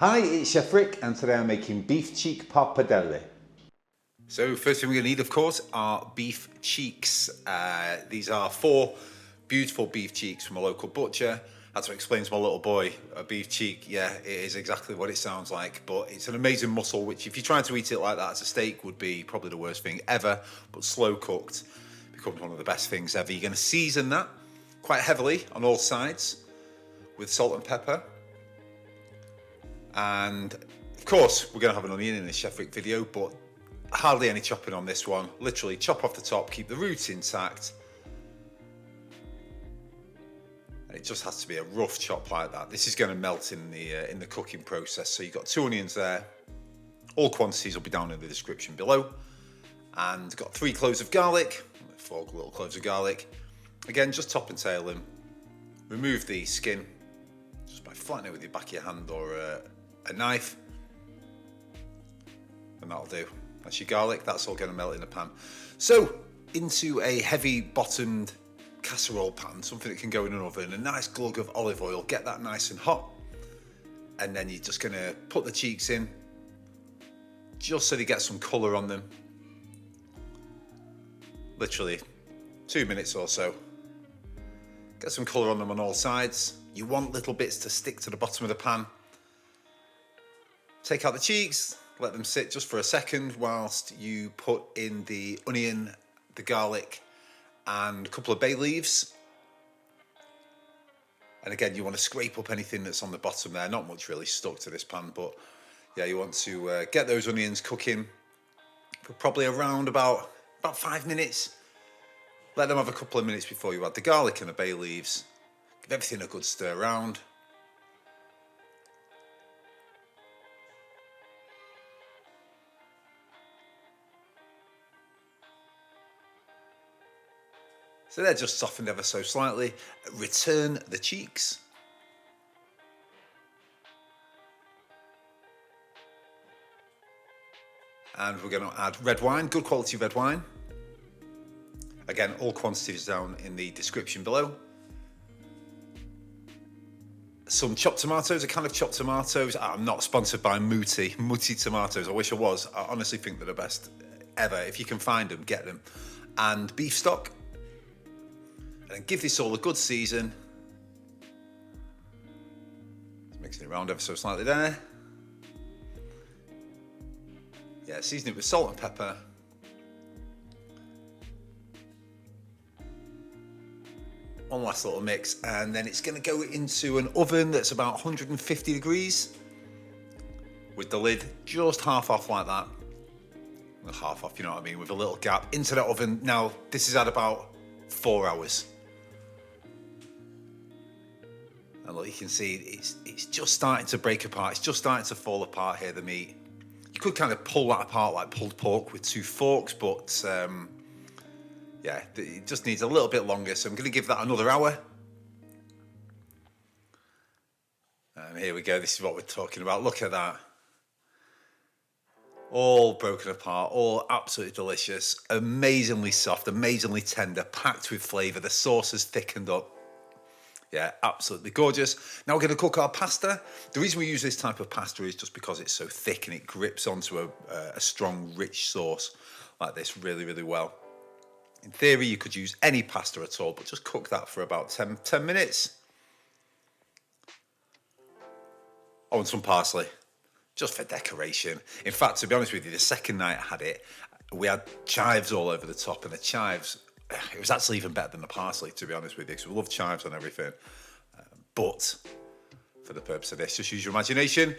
Hi, it's Chef Rick, and today I'm making beef cheek pappardelle. So first thing we're going to need, of course, are beef cheeks. These are 4 beautiful beef cheeks from a local butcher. I had to explain to my little boy, a beef cheek, yeah, it is exactly what it sounds like, but it's an amazing muscle, which if you're trying to eat it like that as a steak would be probably the worst thing ever, but slow cooked becomes one of the best things ever. You're going to season that quite heavily on all sides with salt and pepper. And of course, we're going to have an onion in this Chef Rick video, but hardly any chopping on this one. Literally chop off the top, keep the roots intact. And it just has to be a rough chop like that. This is going to melt in the cooking process. So you've got 2 onions there. All quantities will be down in the description below. And got 3 cloves of garlic, 4 little cloves of garlic. Again, just top and tail them. Remove the skin just by flattening it with your back of your hand or a knife. And that'll do. That's your garlic, that's all going to melt in the pan. So, into a heavy bottomed casserole pan, something that can go in an oven, a nice glug of olive oil, get that nice and hot. And then you're just going to put the cheeks in, just so they get some colour on them. Literally 2 minutes or so. Get some colour on them on all sides. You want little bits to stick to the bottom of the pan. Take out the cheeks, let them sit just for a second whilst you put in the onion, the garlic, and a couple of bay leaves. And again, you want to scrape up anything that's on the bottom there. Not much really stuck to this pan, but yeah, you want to get those onions cooking for probably around about 5 minutes. Let them have a couple of minutes before you add the garlic and the bay leaves. Give everything a good stir around. So they're just softened ever so slightly. Return the cheeks. And we're going to add red wine, good quality red wine. Again, all quantities down in the description below. Some chopped tomatoes, a can of chopped tomatoes. I'm not sponsored by Mutti tomatoes. I wish I was. I honestly think they're the best ever. If you can find them, get them. And beef stock. And give this all a good season. Just mixing it around ever so slightly there. Yeah, season it with salt and pepper. One last little mix, and then it's going to go into an oven that's about 150 degrees with the lid just half off like that. Well, half off, you know what I mean, with a little gap into that oven. Now, this is at about 4 hours. And look, you can see it's just starting to break apart. It's just starting to fall apart here, the meat. You could kind of pull that apart like pulled pork with 2 forks, but yeah, it just needs a little bit longer. So I'm going to give that another hour. And here we go. This is what we're talking about. Look at that. All broken apart, all absolutely delicious, amazingly soft, amazingly tender, packed with flavour. The sauce has thickened up. Yeah, absolutely gorgeous. Now we're going to cook our pasta. The reason we use this type of pasta is just because it's so thick and it grips onto a strong, rich sauce like this really, really well. In theory, you could use any pasta at all, but just cook that for about 10 minutes. Oh, and some parsley, just for decoration. In fact, to be honest with you, the second night I had it, we had chives all over the top, and the chives, it was actually even better than the parsley, to be honest with you, because we love chives on everything. But for the purpose of this, just use your imagination.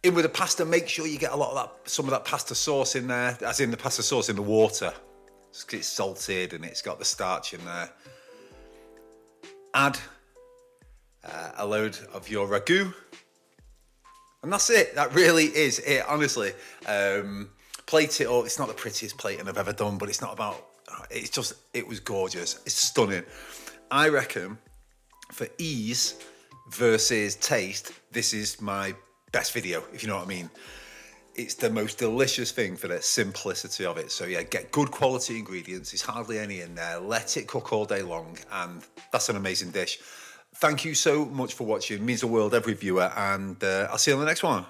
In with the pasta, make sure you get a lot of that, some of that pasta sauce in there, as in the pasta sauce in the water. It's salted and it's got the starch in there. Add a load of your ragu. And that's it. That really is it, honestly. Plate it up. It's not the prettiest plating I've ever done, but it's not about... it was gorgeous. It's stunning. I reckon for ease versus taste, this is my best video, if you know what I mean. It's the most delicious thing for the simplicity of it. So yeah, get good quality ingredients. There's hardly any in there. Let it cook all day long, and that's an amazing dish. Thank you so much for watching. It means the world, every viewer, and I'll see you on the next one.